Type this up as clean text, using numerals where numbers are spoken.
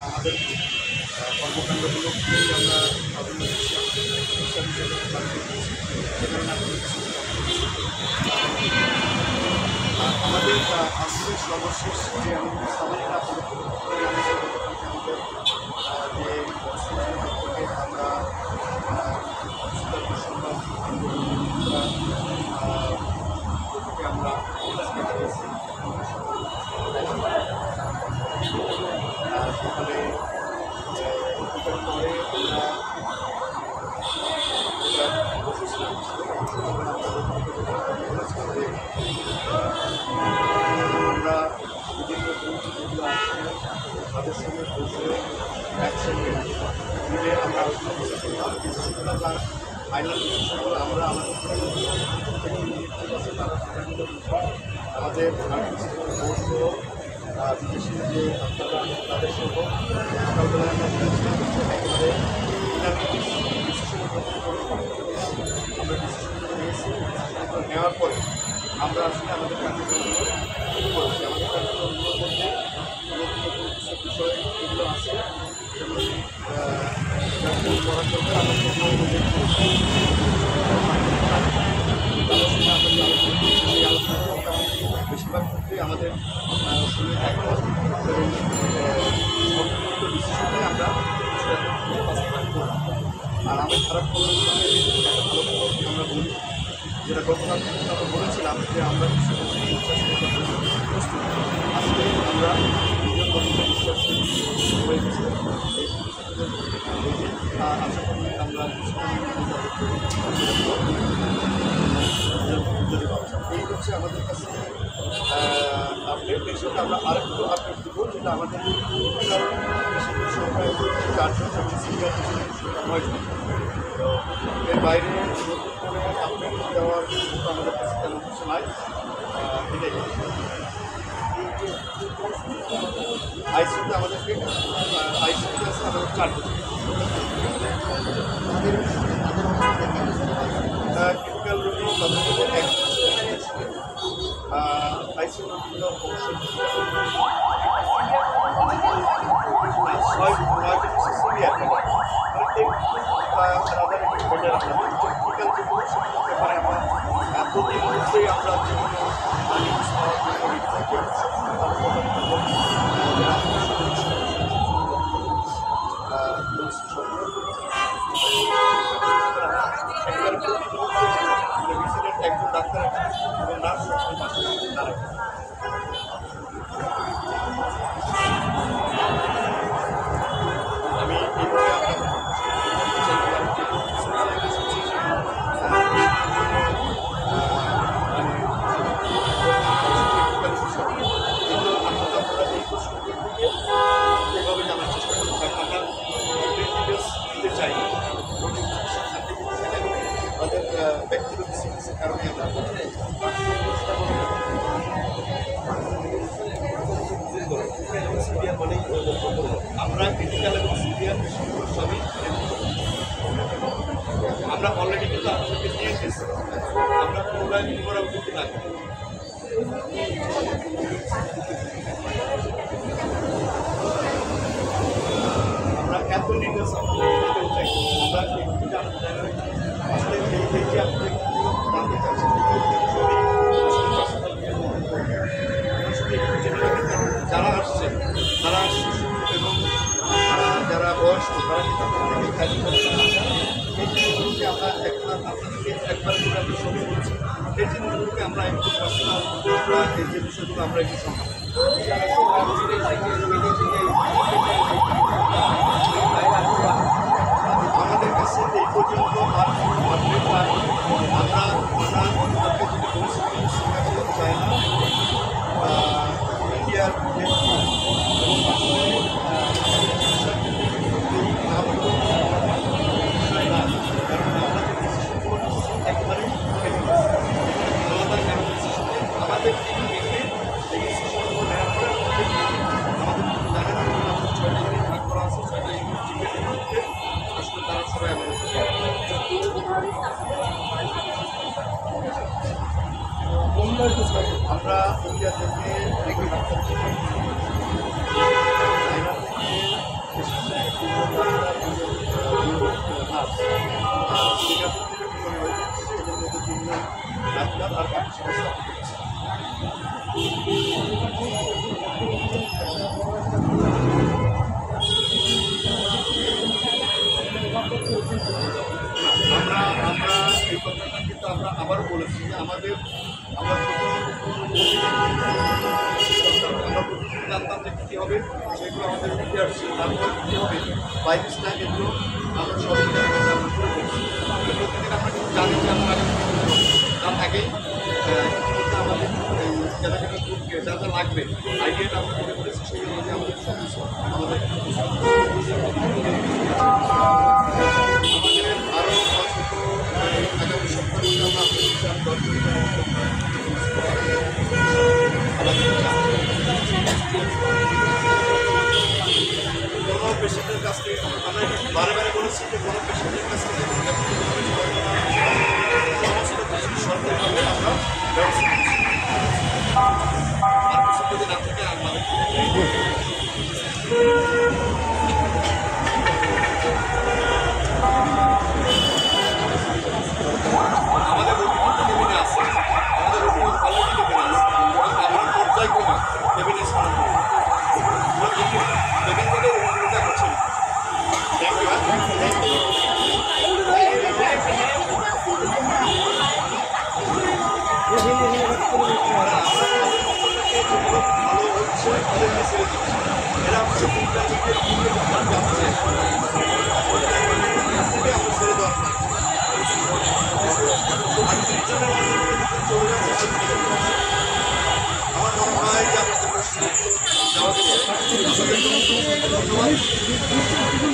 আমাদের কর্মকাণ্ডগুলোকে আমরা আমাদের আসলে সর্বশেষ যে আমাদের যে আমরা আমরা সকালে আমরা বিভিন্ন গ্রুপগুলো আছে তাদের সঙ্গে বসে একসঙ্গে মিলে আমরা আলোচনা করলাম বিশেষজ্ঞরা তার ফাইনাল ডিসিশনগুলো আমরা আমাদের বসব বিদেশি যে আপনারা তাদের সহ সকালবেলায় আমরা একেবারে আমরা ডিসিশনগুলো নিয়েছি নেওয়ার পরে আমরা আসলে আমাদের কার্যক্রমগুলো শুরু করেছি আমাদের কার্যক্রমগুলোর মধ্যে নতুন নতুন কিছু বিষয় এগুলো আছে যেগুলো করার জন্য বেশিরভাগ ক্ষেত্রে আমাদের ডিসিশনে আমরা আর আমি খারাপ খবর ভালো খবর আমরা বলি যেটা গতকাল আমরা বলেছিলাম যে আমরা প্রস্তুত আজকে আমরা বিশ্বাস হয়ে গেছি আশা করি আমরা এই হচ্ছে আমাদের কাছে আপডেট এর সাথে আমরা আরেকটু আপডেট দেবো যেটা আমাদের সময় 4 জন সিনিয়র এর বাইরে নতুন করে আপডেট দেওয়ার মতো আমাদের কাছে তেমন কিছু নাই এটাই আইসিউতে আমাদেরকে আইসিউতে আছে আমাদের 4 জন ক্রিটিক্যাল রোগী তাদের মধ্যে আইসিউ রোগীগুলো অবশ্যই সিভিয়ার ব্যাপারে আমরা প্রতি মুহূর্তেই আমরা একজন ডাক্তার এবং নার্স দাঁড়ায় আমি এইভাবে এভাবে জানার চেষ্টা করি আমরা দিতে চাই আমাদের ব্যক্তিগত চিকিৎসার কারণে আমরা ক্রিটিক্যাল এবং সিভিয়ার সবই আমরা অলরেডি কিন্তু আপনাদেরকে নিয়ে এসেছি আমরা পুনরায় পুনরাবৃত্তি না আমরা এত ডিটেলস আপনাদের চাই আমরা আসলে এই আপনি জানতে চাচ্ছেন যারা আসছে তারা শিশু এবং যারা বয়স্ক তারা কিন্তু এই জিনিসগুলোকে আমরা আপনাদেরকে একবার করে আমরা ছবি বলছি এই জিনিসগুলোকে আমরা একটু পার্সোনাল আমরা এই যে বিষয়গুলো আমরা একটু আমাদের কাছে এই পর্যন্ত আর আমরা চাই না ইন্ডিয়ার একবারে আমাদের দিতে আসছে তারপর কী হবে বাইরে স্ট্যাক এগুলো আমরা সহযোগিতা আমরা শুরু করছি প্রত্যেকদিন আমরা কিন্তু জানি যে আমরা তার আগেই আমাদের কেনাকাটা গ্রুপকে যা যা লাগবে আইডিয়াটা আমরা তৈরি করেছি সেই অনুযায়ী আমাদের সব কিছু আমাদের আরও ছোট আগামী সপ্তাহে আমরা কোনো পেশেন্টের কাছ থেকে আমরা বারে বারে বলেছি যে কোনো পেশেন্টের কাছ থেকে সমস্ত কিছু সরকারিভাবে আমরা ব্যবস্থা করছি আর কিছু যদি না থাকে আমাদের আমাদের রোগী কিন্তু কেবিনে আছে আমাদের রোগী অলরেডি কেবিনে আছে এবং আমরা পর্যায়ক্রমে কেবিনে স্থান করি কেবিন থেকে রোগীটা করছি ভালো হচ্ছে তাদেরকে ছেড়ে দিচ্ছি এরা হচ্ছে আমরা ছেড়ে দেওয়ার আমার মনে হয় যে আপনাদের প্রশ্ন দেওয়া গেছে ধন্যবাদ